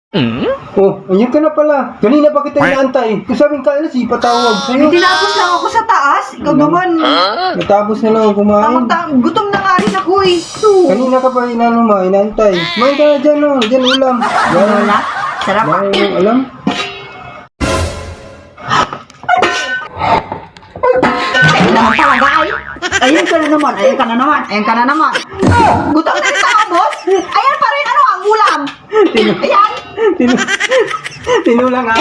Oh, ayun ka na pala. Kanina pa kita inaantay. Kung sabing ka, si patawag sa'yo. Tinapos lang ako sa taas. Ikaw naman. Natapos na lang ako kumain. Gutom na nga rin ako eh. Kanina ka pa inaantay. Kumain ka na dyan, oh. Dyan ulam. Yan. Wala. Sarap. Yan, alam. Naman talaga ay. Ayan ka na naman. Ayan ka na naman. Ayan ka na naman. Gutom na rin ako, boss. Ayan pa rin. Ano ang ulam? Ayan. Tinulang nga.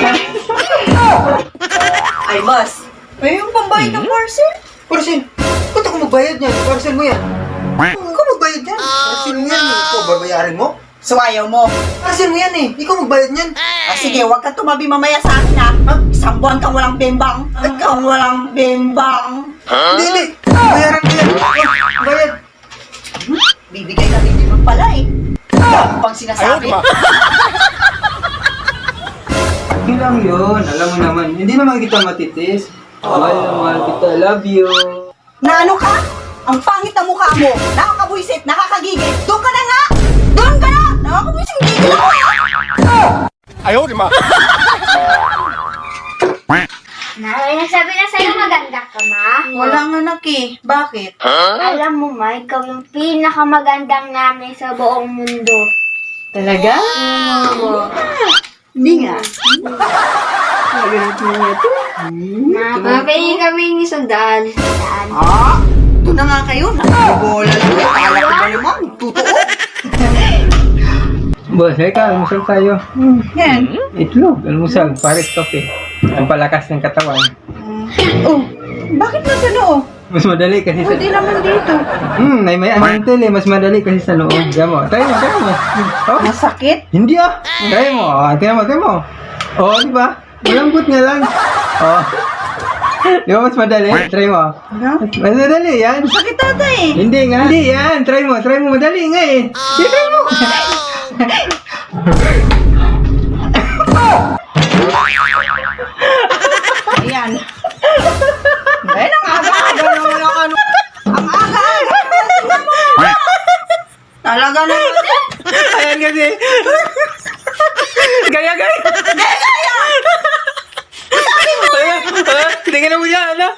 Ay, boss. Ay, yung pambayad ng parcel? Parcel. Ba't ako magbayad niyan? Parcel mo yan. Ikaw magbayad yan. Parcel mo yan eh. Ikaw babayarin mo? So, ayaw mo. Parcel mo yan eh. Ikaw magbayad niyan. Sige, huwag ka tumabi mamaya sa akin ha. Isang buwan kang walang bimbang. Kang walang bimbang. Hindi. Bayaran ko yan. Bayad. Bibigay ka din naman pala eh. Dami pang sinasabi. Yun lang yun. Alam mo naman. Hindi naman kita matitis. Mahal kita. Love you. Na ano ka? Ang pangit na mukha mo. Nakakabuisit, nakakagigil. Doon ka na nga! Doon ka na! Nakakabuisit, gigil ako ha! Nasabi na sa'yo maganda ka, ma. Walang anak eh. Bakit? Alam mo, ma, ikaw yung pinakamagandang nanay sa buong mundo. Talaga? Hindi nga. Magalit mo nga ito. Ma, pwede kami isundaan. Ah! Ito na nga kayo. Nakabola lang kayo. Kala ko ba naman? Totoo. Boss, ka. Almusal tayo. Yan. Itlog. Almusal. Pares kape. Ang palakas ng katawan. Oh, bakit na sa noo? Mas madali kasi sa... Pwede naman dito. may antel eh. Mas madali kasi sa loob. Diyan mo. Try mo. Oh. Masakit? Hindi ah. Try mo. Tingnan mo. Oh, di ba? Malambot nga lang. Oh. Di ba mas madali? Try mo. Ano? Mas madali yan. Masakit ata eh. Hindi nga. Hindi yan. Try mo. Madali nga eh. Try mo. Ayan. Ayan, ang aga-aga naman ang ano. Ang aga-aga. Talaga na yun. Ayan kasi. Gaya. Tingnan mo yan, ano?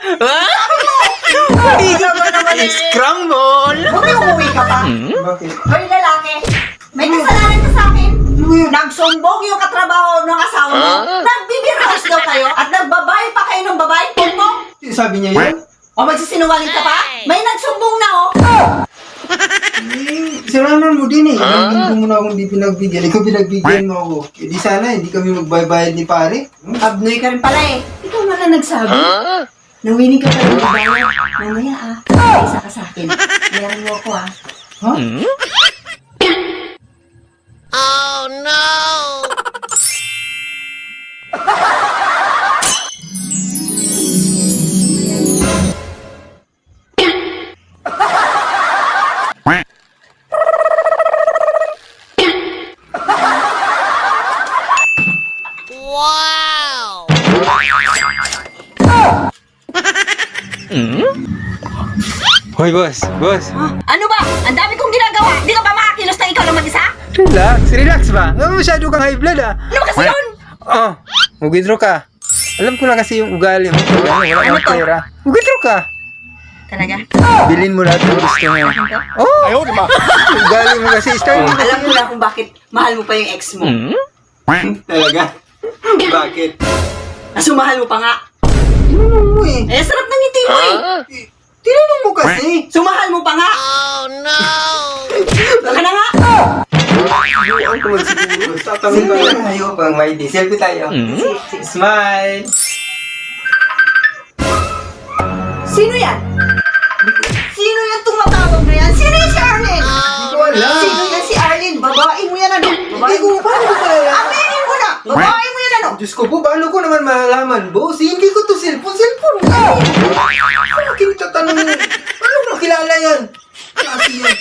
Talaga naman eh. Scramble! Umuwi ka pa. Bakit? Hoy, lalaki. May kasalanan ka sa akin. Nagsumbong yung katrabaho ng asawa mo. Nagbibirhouse daw kayo at nagbabay pa kayo ng babae. Tumbong. Sabi niya yun? O magsisinungaling ka pa? May nagsumbong na oh. Siranan mo din eh. Ilang linggo mo na akong di pinagbigyan. Ikaw pinagbigyan mo ako. Di sana, hindi kami magbaybayad ni pare. Abnoy ka rin pala eh. Ikaw na lang nagsabi. Nawinig ka pa rin magbayad. Mamaya isa ka sa akin. Bayaran mo ako Ha? Hoy, boss. Ano ba? Ang dami kong ginagawa. Hindi ka ba makakilos na ikaw lang mag-isa? Relax ba? Masyado kang high blood ah. Ano ba kasi yun? Oh, mag-withdraw ka. Alam ko lang kasi yung ugali mo. Wala Ano kang to? pera. Mag-withdraw ka. Talaga? Bilhin mo lahat ng gusto mo. Oh! Ayaw, di ba? Ugali mo kasi. Start mo. Alam ko na kung bakit mahal mo pa yung ex mo. Talaga? Bakit? Sumahal mo pa nga. Tinanong mo eh. Eh, sarap ng ngiti mo eh. Tinanong mo kasi. Sumahal mo pa nga. Baka na nga. Ang kumag siguro. Selfie tayo pang may di. Selfie tayo. Smile. Sino yan? Sino yan tumatawag na yan? Sino yan si Arlene? Hindi ko alam. Sino yan si Arlene? Babae mo yan ano? Hindi ko, paano ko pala? Aminin mo na! Babae mo yan ano? Diyos ko po, paano ko naman malalaman, boss? Hindi ko to cellphone. Paano kinitatanong? Paano ko makilala yan? Kasi yan.